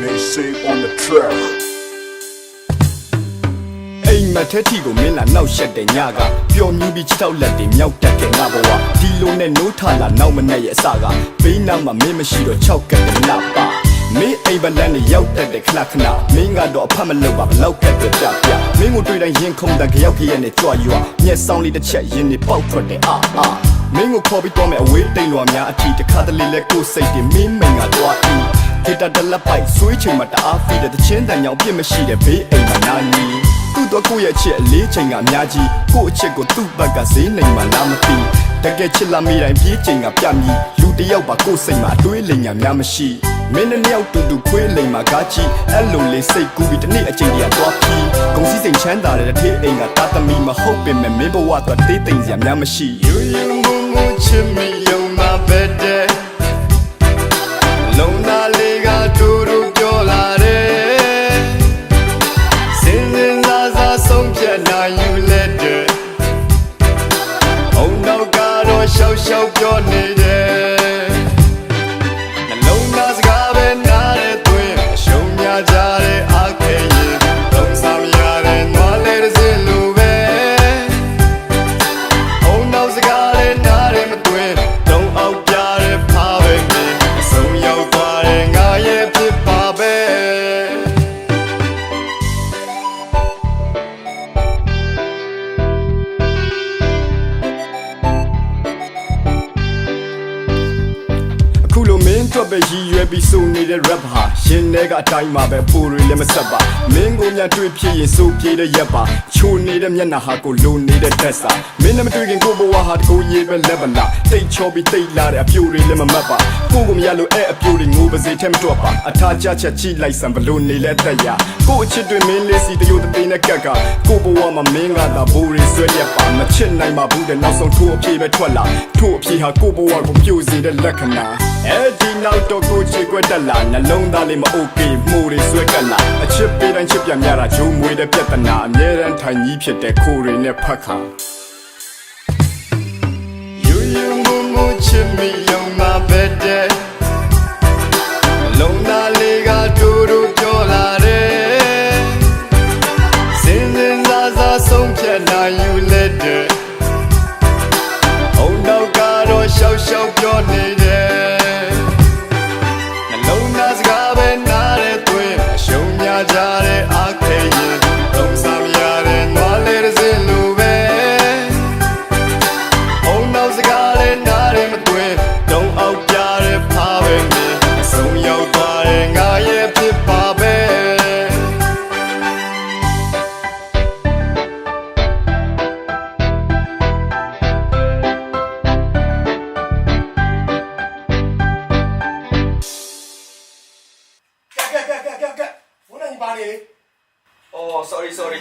They say on the track အိမ်မက်ထဲထီကိုမင်းလာနောက်ရက်တဲ့ညကပျော်မြူးပြီးချစ်ထောက်လက်တွေမြောက်တက်တဲ့ငါဘဝဒီလိုနဲ့နိုးထလာနောက်မနဲ့ရဲ့အစကဘေးနားမှာမင်းမရှိတော့6ကတ်တဲ့လပါမင်းအိမ်ဗလန်နဲ့ရောက်တက်တဲ့ခဏခဏမင်းကတော့အဖတ်မလုပ်ပါဘလောက်ကတ်တဲ့ပြပြမင်းကိုတွေ့တိုင်းရင်ခုန်တဲ့ကြောက်ကြီးရဲ့နဲ့ကြွရွာမျက်စောင်းလေးတစ်ချက်ရင်နေပေါက်ထွက်တဲ့အာမင်းကိုခေါ်ပြီးတော့မဲ့အဝေးတိမ်လွာများအထီတစ်ခါတလေလဲကိုစိတ်တွေမင်းမိန်ကတော့အီဂီတာတလက်ပိုက်ဆွေးချိန်မှာတအားဖီးတဲ့တချင်းတန်ကြောင်ပြစ်မရှိတဲ့ဘေးအိမ်မှာနာနီသူ့တော့ကိုရဲ့အချစ်အလေးချိန်ကအများကြီးကို့အချစ်ကိုသူ့ဘက်ကဈေးနိုင်မှလားမသိတကယ်ချစ်လာမိတိုင်းပြေးချိန်ကပြမြည်လူတယောက်ပါကို့စိတ်မှာအတွေးလိမ်ညာများမရှိမင်းနဲ့ရောက်တူတူခွေးလိမ်မှာကားချီအဲ့လိုလေးစိတ်ကူးပြီးတနေ့အချိန်တည်းသွားပြီးဂုံစည်းစိမ်ချမ်းသာတဲ့ထေးအိမ်ကတာသမီမဟုတ်ပင်မဲ့မင်းဘဝတော့တေးသိမ်စရာများမရှိယူယူမူမူချစ်မိယုံမှာပဲတဲ့လုံးသားလေးကတူတူပြောလာတယ်စင်စင်စားစားဆုံးဖြတ်နိုင်ယူလက်တဲ့အုံနောက်ကတော့ရှောက်ရှောက်ပြောနေတယ်နှလုံးသားစကားပဲနားတဲ့သွင်းအရှုံးများကြတဲ့အခက်ရင်လုံးစားမရတဲ့နွားလေးတစ်စင်းလိုပဲအုံနောက်စကားလည်းနားတဲ့မသွင်းတုံအောက်ပြတဲ့ဖားပဲမင်းအဆုံးရောက်သွားတဲ့ငါရဲ့ဖြစ်ပါပဲအခုလိုမင်းတော့ပဲရည်ရွယ်ပြီးစိုးနေတဲ့ rap ဟာရင်ထဲကအတိုင်းမှာပဲပိုတွေလည်းမဆက်ပါမင်းကိုများတွေ့ဖြစ်ရင်စိုးပြေးတဲ့ရက်ပါချိုနေတဲ့မျက်နှာဟာကိုလိုနေတဲ့တက်စာမင်းနဲ့မတွေ့ခင်ကိုဘဝဟာတကိုရေးပဲလက်ပလာတိတ်ချောပြီးတိတ်လာတဲ့အပြိုတွေလည်းမမတ်ပါကိုကိုမရလို့အဲ့အပြိုတွေငိုပါစေထဲမတော့ပါအထားချချက်ချိလိုက်စံဘလို့နေလဲတက်ရကိုအချစ်တွေမင်းလေးစီတရိုးတသိန်းနဲ့ကက်ကကိုဘဝမှာမင်းကသာဘိုးတွေဆွဲရက်ပါမချစ်နိုင်ပါဘူးတဲ့နောက်ဆုံးထိုးအပြေပဲထွက်လာထိုးအပြေဟာကိုဘဝကိုပြိုစေတဲ့လက္ခဏာဒီနောက်တော့ကိုချေကွက်တက်လာနှလုံးသားလေးမအိုကေမှုတွေဆွဲကက်လာအချစ်ပေးတိုင်းချစ်ပြများတာဂျုံမွေတဲ့ပြဿနာအမြဲတမ်းထိုင်ကြီးဖြစ်တဲ့ခိုးတွေနဲ့ဖတ်ခါယူယူမူမူချစ်မိယုံမှာပဲတဲ့လုံးသားလေးကတူတူပြောလာတယ်စင်စင်စားစားဆုံးဖြတ်နိုင်ယူလက်တဲ့အုံနောက်ကတော့ရှောက်ရှောက်ပြောနေတယ်ကြတဲ့အခက်ရင်လုံးစားမရတဲ့နွားလေးတစ်စင်းလိုပဲအုံနောက်စကားလေးနားရင်မသွင်းတုံအောက်ပြတဲ့ဖားပဲမင်းအဆုံးရောက်သွားတဲ့ငါရဲ့ဖြစ်ပါပဲOh, sorry.